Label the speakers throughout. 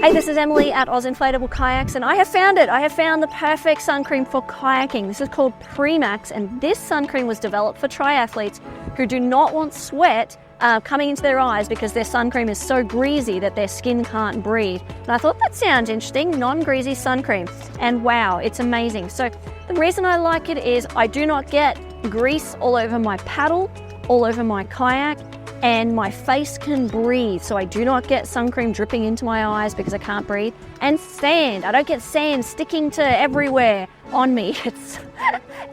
Speaker 1: Hey, this is Emily at Inflatable Kayaks, and I have found it. I have found the perfect sun cream for kayaking. This is called Premax, and this sun cream was developed for triathletes who do not want sweat coming into their eyes because their sun cream is so greasy that their skin can't breathe. And I thought that sounds interesting, non-greasy sun cream. And wow, it's amazing. So the reason I like it is I do not get grease all over my paddle, all over my kayak, and my face can breathe, so I do not get sun cream dripping into my eyes because I can't breathe. And sand, I don't get sand sticking to everywhere on me.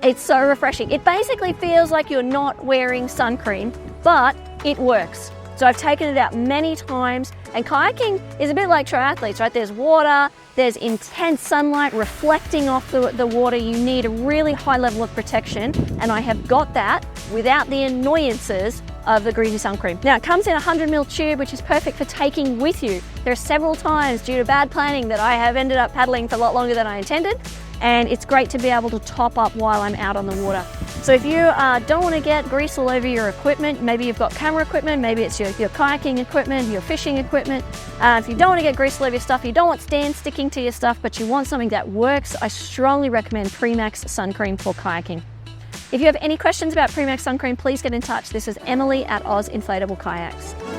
Speaker 1: It's so refreshing. It basically feels like you're not wearing sun cream, but it works. So I've taken it out many times, and kayaking is a bit like triathletes, right? There's water, there's intense sunlight reflecting off the water. You need a really high level of protection, and I have got that without the annoyances of the greasy sun cream. Now, it comes in a 100ml tube, which is perfect for taking with you. There are several times due to bad planning that I have ended up paddling for a lot longer than I intended, and it's great to be able to top up while I'm out on the water. So if you don't want to get grease all over your equipment, maybe you've got camera equipment, maybe it's your kayaking equipment, your fishing equipment. If you don't want to get grease all over your stuff, you don't want sand sticking to your stuff, but you want something that works, I strongly recommend Premax sun cream for kayaking. If you have any questions about Premax sun cream, please get in touch. This is Emily at Inflatable Kayaks.